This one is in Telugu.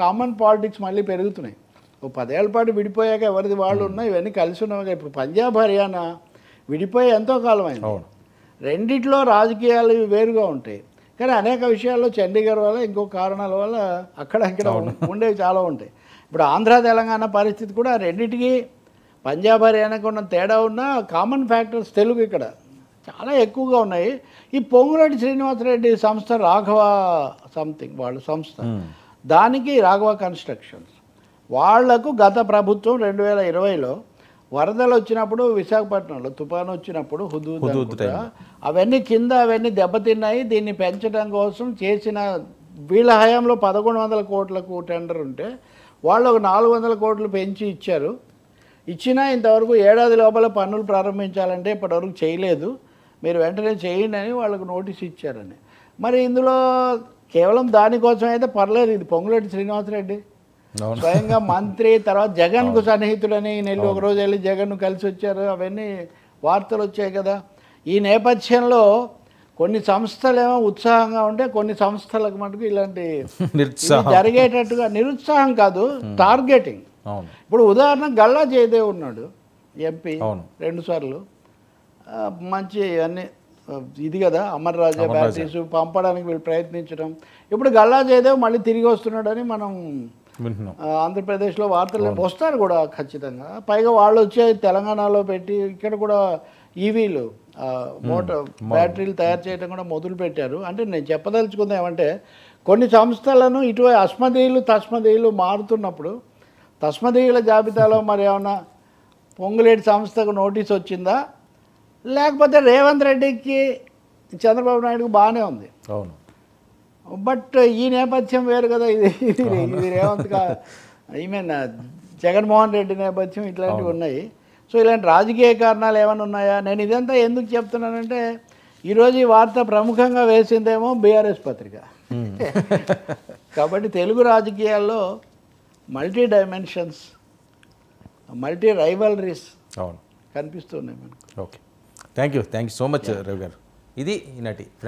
కామన్ పాలిటిక్స్ మళ్ళీ పెరుగుతున్నాయి. ఓ 10 ఏళ్ల పాటు విడిపోయాక ఎవరిది వాళ్ళు ఉన్నాయి, ఇవన్నీ కలిసి ఉన్నవి. ఇప్పుడు పంజాబ్ హర్యానా విడిపోయి ఎంతో కాలం అయింది. రెండిట్లో రాజకీయాలు వేరుగా ఉంటాయి, కానీ అనేక విషయాల్లో చండీగఢ్ వల్ల ఇంకో కారణాల వల్ల అక్కడ ఉండేవి చాలా ఉంటాయి. ఇప్పుడు ఆంధ్ర తెలంగాణ పరిస్థితి కూడా రెండింటికి పంజాబ్ హర్యానాకు ఉన్న తేడా ఉన్న కామన్ ఫ్యాక్టర్స్ తెలుగు ఇక్కడ చాలా ఎక్కువగా ఉన్నాయి. ఈ పొంగులేటి శ్రీనివాసరెడ్డి సంస్థ రాఘవ సంథింగ్ వాళ్ళ సంస్థ, దానికి రాఘవ కన్స్ట్రక్షన్స్ వాళ్లకు గత ప్రభుత్వం 2020లో వరదలు వచ్చినప్పుడు విశాఖపట్నంలో తుఫాను వచ్చినప్పుడు హుదూద్ అవన్నీ కింద అవన్నీ దెబ్బతిన్నాయి. దీన్ని పెంచడం కోసం చేసిన వీళ్ళ హయాంలో 1100 కోట్లకు టెండర్ ఉంటే వాళ్ళు ఒక 400 కోట్లు పెంచి ఇచ్చారు. ఇచ్చినా ఇంతవరకు ఏడాది లోపల పన్నులు ప్రారంభించాలంటే ఇప్పటివరకు చేయలేదు, మీరు వెంటనే చేయండి అని వాళ్ళకు నోటీస్ ఇచ్చారని. మరి ఇందులో కేవలం దానికోసం అయితే పర్లేదు. ఇది పొంగులేటి శ్రీనివాసరెడ్డి స్వయంగా మంత్రి, తర్వాత జగన్కు సన్నిహితుడని నెల్లి ఒకరోజు వెళ్ళి జగన్ను కలిసి వచ్చారు, అవన్నీ వార్తలు వచ్చాయి కదా. ఈ నేపథ్యంలో కొన్ని సంస్థలేమో ఉత్సాహంగా ఉంటే కొన్ని సంస్థలకు మటుకు ఇలాంటి జరిగేటట్టుగా, నిరుత్సాహం కాదు టార్గెటింగ్. ఇప్పుడు ఉదాహరణ గల్లా జయదేవ్ ఉన్నాడు ఎంపీ 2 సార్లు, మంచి అన్నీ ఇది కదా అమర్ రాజా బ్యాటరీస్ పంపడానికి వీళ్ళు ప్రయత్నించడం. ఇప్పుడు గల్లా జయదేవ్ మళ్ళీ తిరిగి వస్తున్నాడని మనం ఆంధ్రప్రదేశ్లో వార్తలు వస్తారు కూడా ఖచ్చితంగా. పైగా వాళ్ళు వచ్చి తెలంగాణలో పెట్టి ఇక్కడ కూడా ఈవీలు మోటార్ బ్యాటరీలు తయారు చేయడం కూడా మొదలు పెట్టారు. అంటే నేను చెప్పదలుచుకుంది ఏమంటే కొన్ని సంస్థలను ఇటువైపు అస్మదీయులు తస్మదీయులు మారుతున్నప్పుడు తస్మదీయుల జాబితాలో మరి ఏమన్నా పొంగులేటి సంస్థకు నోటీస్ వచ్చిందా, లేకపోతే రేవంత్ రెడ్డికి చంద్రబాబు నాయుడుకి బాగానే ఉంది. అవును, బట్ ఈ నేపథ్యం వేరు కదా. ఇది రేవంత్ జగన్మోహన్ రెడ్డి నేపథ్యం ఇట్లాంటివి ఉన్నాయి. సో ఇలాంటి రాజకీయ కారణాలు ఏమైనా ఉన్నాయా? నేను ఇదంతా ఎందుకు చెప్తున్నానంటే ఈరోజు ఈ వార్త ప్రముఖంగా వేసిందేమో బీఆర్ఎస్ పత్రిక. కాబట్టి తెలుగు రాజకీయాల్లో మల్టీ డైమెన్షన్స్, మల్టీ రైవలరీస్ కనిపిస్తున్నాయి మనకు. Okay, thank you so much Ravi గారు. ఇది ఈనాటి